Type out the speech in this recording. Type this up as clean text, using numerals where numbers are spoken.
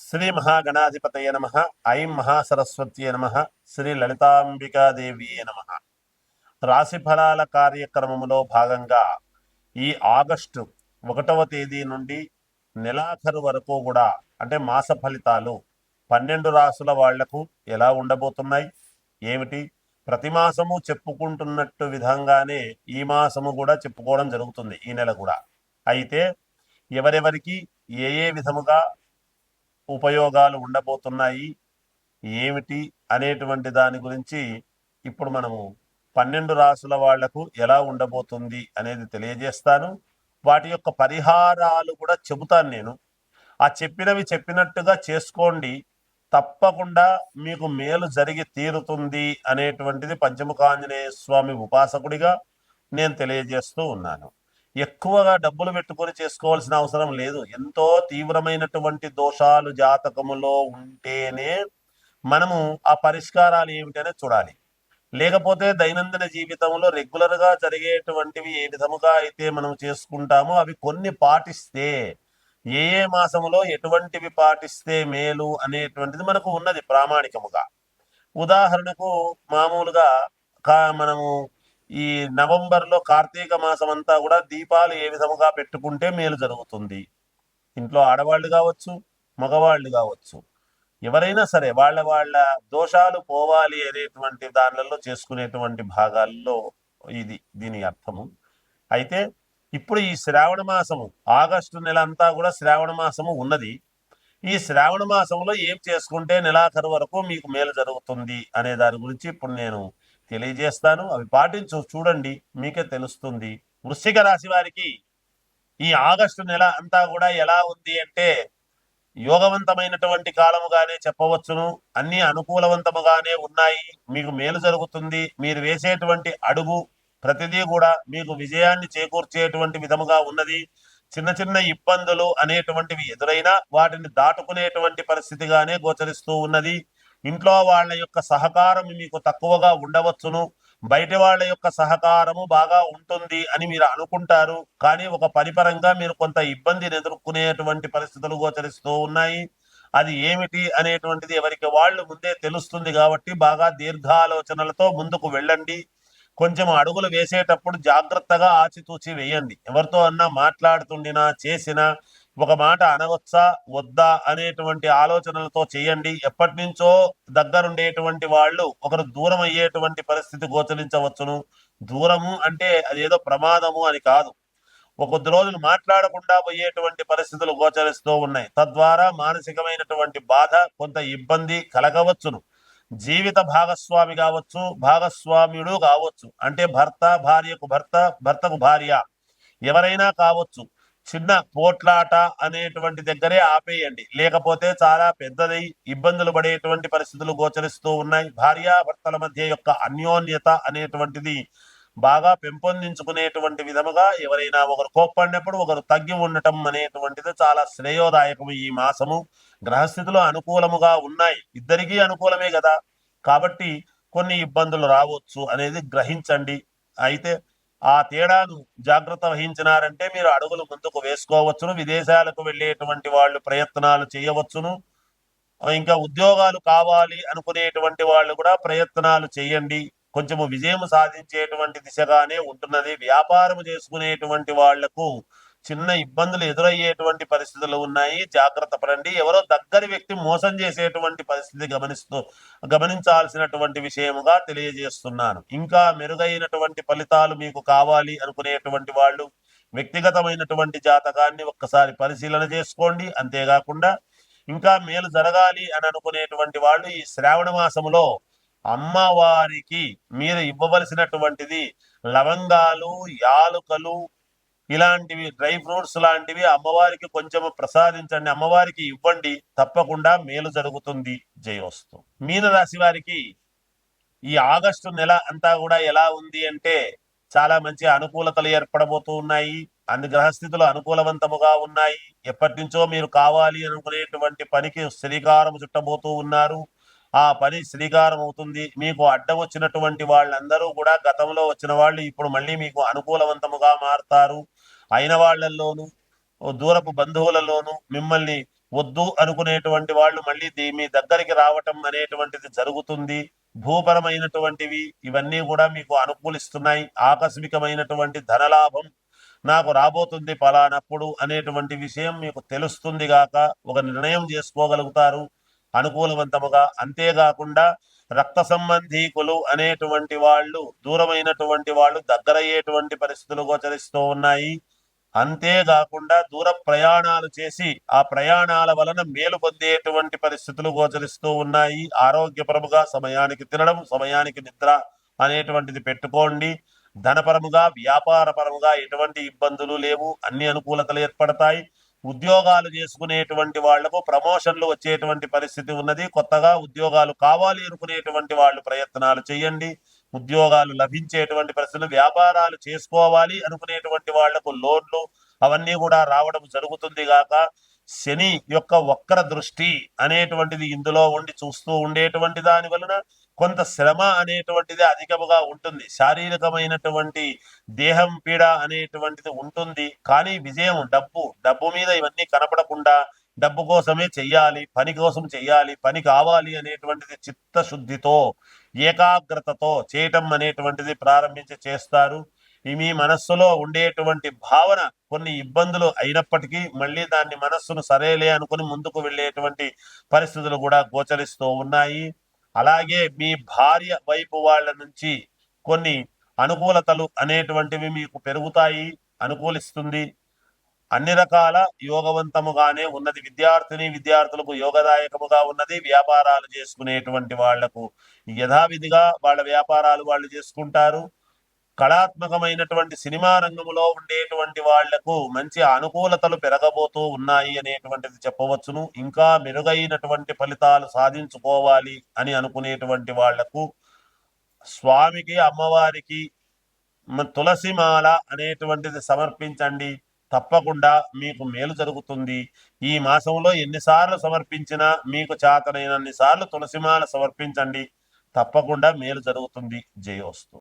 శ్రీ మహాగణాధిపతయ నమ. ఐం మహాసరస్వత్యే నమ. శ్రీ లలితాంబికాదేవియే నమ. రాశి ఫలాల కార్యక్రమంలో భాగంగా ఈ ఆగస్టు 1వ తేదీ నుండి నెలాఖరు వరకు కూడా అంటే మాస ఫలితాలు 12 రాసుల వాళ్లకు ఎలా ఉండబోతున్నాయి ఏమిటి, ప్రతి మాసము చెప్పుకుంటున్నట్టు విధంగానే ఈ మాసము కూడా చెప్పుకోవడం జరుగుతుంది, ఈ నెల కూడా. అయితే ఎవరెవరికి ఏ ఏ విధముగా ఉపయోగాలు ఉండబోతున్నాయి ఏమిటి అనేటువంటి దాని గురించి ఇప్పుడు మనము 12 రాసుల వాళ్లకు ఎలా ఉండబోతుంది అనేది తెలియజేస్తాను. వాటి యొక్క పరిహారాలు కూడా చెబుతాను నేను. ఆ చెప్పినవి చెప్పినట్టుగా చేసుకోండి, తప్పకుండా మీకు మేలు జరిగి తీరుతుంది అనేటువంటిది పంచముఖాంజనేయ స్వామి ఉపాసకుడిగా నేను తెలియజేస్తూ ఉన్నాను. ఎక్కువగా డబ్బులు పెట్టుకొని చేసుకోవాల్సిన అవసరం లేదు. ఎంతో తీవ్రమైనటువంటి దోషాలు జాతకములో ఉంటేనే మనము ఆ పరిష్కారాలు ఏమిటనే చూడాలి. లేకపోతే దైనందిన జీవితంలో రెగ్యులర్గా జరిగేటువంటివి ఏ విధముగా అయితే మనం చేసుకుంటామో అవి కొన్ని పాటిస్తే, ఏ ఏ మాసములో ఎటువంటివి పాటిస్తే మేలు అనేటువంటిది మనకు ఉన్నది ప్రామాణికముగా. ఉదాహరణకు మామూలుగా మనము ఈ నవంబర్లో కార్తీక మాసం అంతా కూడా దీపాలు ఏ విధముగా పెట్టుకుంటే మేలు జరుగుతుంది. ఇంట్లో ఆడవాళ్ళు కావచ్చు, మగవాళ్ళు కావచ్చు, ఎవరైనా సరే వాళ్ళ వాళ్ళ దోషాలు పోవాలి అనేటువంటి దానిలలో చేసుకునేటువంటి భాగాల్లో ఇది దీని అర్థము. అయితే ఇప్పుడు ఈ శ్రావణ మాసము, ఆగస్టు నెల అంతా కూడా శ్రావణ మాసము ఉన్నది. ఈ శ్రావణ మాసంలో ఏం చేసుకుంటే నెలాఖరు వరకు మీకు మేలు జరుగుతుంది అనే దాని గురించి ఇప్పుడు నేను తెలియజేస్తాను. అవి పాటించు చూడండి, మీకే తెలుస్తుంది. వృశ్చిక రాశి వారికి ఈ ఆగస్టు నెల అంతా కూడా ఎలా ఉంది అంటే యోగవంతమైనటువంటి కాలముగానే చెప్పవచ్చును. అన్ని అనుకూలవంతముగానే ఉన్నాయి. మీకు మేలు జరుగుతుంది. మీరు వేసేటువంటి అడుగు ప్రతిదీ కూడా మీకు విజయాన్ని చేకూర్చేటువంటి విధముగా ఉన్నది. చిన్న చిన్న ఇబ్బందులు అనేటువంటివి ఎదురైనా వాటిని దాటుకునేటువంటి పరిస్థితిగానే గోచరిస్తూ ఉన్నది. ఇంట్లో వాళ్ళ యొక్క సహకారం మీకు తక్కువగా ఉండవచ్చును, బయట వాళ్ళ యొక్క సహకారము బాగా ఉంటుంది అని మీరు అనుకుంటారు. కానీ ఒక పనిపరంగా మీరు కొంత ఇబ్బందిని ఎదుర్కొనేటువంటి పరిస్థితులు గోచరిస్తూ ఉన్నాయి. అది ఏమిటి అనేటువంటిది ఎవరికి వాళ్ళు ముందే తెలుస్తుంది. కాబట్టి బాగా దీర్ఘాలోచనలతో ముందుకు వెళ్ళండి. కొంచెం అడుగులు వేసేటప్పుడు జాగ్రత్తగా ఆచితూచి వేయండి. ఎవరితో అన్నా మాట్లాడుతుండినా చేసినా ఒక మాట అనవచ్చా వద్దా అనేటువంటి ఆలోచనలతో చేయండి. ఎప్పటి నుంచో దగ్గరుండేటువంటి వాళ్ళు ఒకరు దూరం అయ్యేటువంటి పరిస్థితి గోచరించవచ్చును. దూరము అంటే అదేదో ప్రమాదము అని కాదు, ఒక కొద్ది రోజులు మాట్లాడకుండా పోయేటువంటి పరిస్థితులు గోచరిస్తూ ఉన్నాయి. తద్వారా మానసికమైనటువంటి బాధ, కొంత ఇబ్బంది కలగవచ్చును. జీవిత భాగస్వామి కావచ్చు, భాగస్వామ్యుడు కావచ్చు, అంటే భర్త భార్యకు భర్త, భర్తకు భార్య, ఎవరైనా కావచ్చు. చిన్న పోట్లాట అనేటువంటి దగ్గరే ఆపేయండి, లేకపోతే చాలా పెద్దదై ఇబ్బందులు పడేటువంటి పరిస్థితులు గోచరిస్తూ ఉన్నాయి. భార్యాభర్తల మధ్య యొక్క అన్యోన్యత అనేటువంటిది బాగా పెంపొందించుకునేటువంటి విధముగా ఎవరైనా ఒకరు కోప్పడినప్పుడు ఒకరు తగ్గి ఉండటం అనేటువంటిది చాలా శ్రేయోదాయకము. ఈ మాసము గ్రహస్థితులు అనుకూలముగా ఉన్నాయి, ఇద్దరికీ అనుకూలమే కదా, కాబట్టి కొన్ని ఇబ్బందులు రావచ్చు అనేది గ్రహించండి. అయితే ఆ తేడాను జాగ్రత్త వహించినారంటే మీరు అడుగులు ముందుకు వేసుకోవచ్చును. విదేశాలకు వెళ్ళేటువంటి వాళ్ళు ప్రయత్నాలు చేయవచ్చును. ఇంకా ఉద్యోగాలు కావాలి అనుకునేటువంటి వాళ్ళు కూడా ప్రయత్నాలు చేయండి. కొంచెము విజయం సాధించేటువంటి దిశగానే ఉంటున్నది. వ్యాపారం చేసుకునేటువంటి వాళ్లకు చిన్న ఇబ్బందులు ఎదురయ్యేటువంటి పరిస్థితులు ఉన్నాయి, జాగ్రత్త పడండి. ఎవరో దగ్గరి వ్యక్తి మోసం చేసేటువంటి పరిస్థితి గమనించాల్సినటువంటి విషయముగా తెలియజేస్తున్నాను. ఇంకా మెరుగైనటువంటి ఫలితాలు మీకు కావాలి అనుకునేటువంటి వాళ్ళు వ్యక్తిగతమైనటువంటి జాతకాన్ని ఒక్కసారి పరిశీలన చేసుకోండి. అంతేకాకుండా ఇంకా మేలు జరగాలి అని అనుకునేటువంటి వాళ్ళు ఈ శ్రావణ మాసములో అమ్మవారికి మీరు ఇవ్వవలసినటువంటిది లవంగాలు, యాలుకలు, ఇలాంటివి డ్రై ఫ్రూట్స్ లాంటివి అమ్మవారికి కొంచెం ప్రసాదించండి, అమ్మవారికి ఇవ్వండి, తప్పకుండా మేలు జరుగుతుంది. జయోస్తు. మీనరాశి వారికి ఈ ఆగస్టు నెల అంతా కూడా ఎలా ఉంది అంటే చాలా మంచి అనుకూలతలు ఏర్పడబోతూ ఉన్నాయి. అన్ని గ్రహస్థితులు అనుకూలవంతముగా ఉన్నాయి. ఎప్పటి నుంచో మీరు కావాలి అనుకునేటువంటి పనికి శ్రీకారం చుట్టబోతూ ఉన్నారు. ఆ పని శ్రీకారం అవుతుంది. మీకు అడ్డం వచ్చినటువంటి వాళ్ళందరూ కూడా గతంలో వచ్చిన వాళ్ళు ఇప్పుడు మళ్ళీ మీకు అనుకూలవంతముగా మారుతారు. అయిన వాళ్ళల్లోనూ దూరపు బంధువులలోనూ మిమ్మల్ని వద్దు అనుకునేటువంటి వాళ్ళు మళ్ళీ మీ దగ్గరికి రావటం అనేటువంటిది జరుగుతుంది. భూపరమైనటువంటివి ఇవన్నీ కూడా మీకు అనుకూలిస్తున్నాయి. ఆకస్మికమైనటువంటి ధనలాభం నాకు రాబోతుంది ఫలానప్పుడు అనేటువంటి విషయం మీకు తెలుస్తుంది గాక ఒక నిర్ణయం చేసుకోగలుగుతారు అనుకూలవంతముగా. అంతేకాకుండా రక్త సంబంధీకులు అనేటువంటి వాళ్ళు, దూరమైనటువంటి వాళ్ళు దగ్గరయ్యేటువంటి పరిస్థితులు గోచరిస్తూ ఉన్నాయి. అంతేకాకుండా దూర ప్రయాణాలు చేసి ఆ ప్రయాణాల వలన మేలు పొందేటువంటి పరిస్థితులు గోచరిస్తూ ఉన్నాయి. ఆరోగ్యపరముగా సమయానికి తినడం, సమయానికి నిద్ర అనేటువంటిది పెట్టుకోండి. ధనపరముగా, వ్యాపారపరముగా ఎటువంటి ఇబ్బందులు లేవు, అన్ని అనుకూలతలు ఏర్పడతాయి. ఉద్యోగాలు చేసుకునేటువంటి వాళ్లకు ప్రమోషన్లు వచ్చేటువంటి పరిస్థితి ఉన్నది. కొత్తగా ఉద్యోగాలు కావాలి అనుకునేటువంటి వాళ్ళు ప్రయత్నాలు చేయండి, ఉద్యోగాలు లభించేటువంటి పరిస్థితులు. వ్యాపారాలు చేసుకోవాలి అనుకునేటువంటి వాళ్లకు లోన్లు అవన్నీ కూడా రావడం జరుగుతుంది గాక శని యొక్క వక్ర దృష్టి అనేటువంటిది ఇందులో ఉండి చూస్తూ ఉండేటువంటి దాని వలన కొంత శ్రమ అనేటువంటిది అధికముగా ఉంటుంది. శారీరకమైనటువంటి దేహం పీడ అనేటువంటిది ఉంటుంది. కానీ విజయం డబ్బు మీద ఇవన్నీ కనపడకుండా డబ్బు కోసమే చెయ్యాలి, పని కోసం చెయ్యాలి, పని కావాలి అనేటువంటిది చిత్తశుద్ధితో ఏకాగ్రతతో చేయటం అనేటువంటిది ప్రారంభించి చేస్తారు. మీ మనస్సులో ఉండేటువంటి భావన కొన్ని ఇబ్బందులు అయినప్పటికీ మళ్ళీ దాన్ని మనస్సును సరేలే అనుకుని ముందుకు వెళ్ళేటువంటి పరిస్థితులు కూడా గోచరిస్తూ ఉన్నాయి. అలాగే మీ భార్య వైపు వాళ్ళ నుంచి కొన్ని అనుకూలతలు అనేటువంటివి మీకు పెరుగుతాయి, అనుకూలిస్తుంది. అన్ని రకాల యోగవంతముగానే ఉన్నది. విద్యార్థులకు యోగదాయకముగా ఉన్నది. వ్యాపారాలు చేసుకునేటువంటి వాళ్లకు యథావిధిగా వాళ్ళ వ్యాపారాలు వాళ్ళు చేసుకుంటారు. కళాత్మకమైనటువంటి సినిమా రంగంలో ఉండేటువంటి వాళ్లకు మంచి అనుకూలతలు పెరగబోతూ ఉన్నాయి అనేటువంటిది చెప్పవచ్చును. ఇంకా మెరుగైనటువంటి ఫలితాలు సాధించుకోవాలి అని అనుకునేటువంటి వాళ్లకు స్వామికి, అమ్మవారికి తులసిమాల అనేటువంటిది సమర్పించండి. తప్పకుండా మీకు మేలు జరుగుతుంది. ఈ మాసంలో ఎన్నిసార్లు సమర్పించినా మీకు చేతనైనన్ని సార్లు తులసిమాల సమర్పించండి, తప్పకుండా మేలు జరుగుతుంది. జయోస్తు.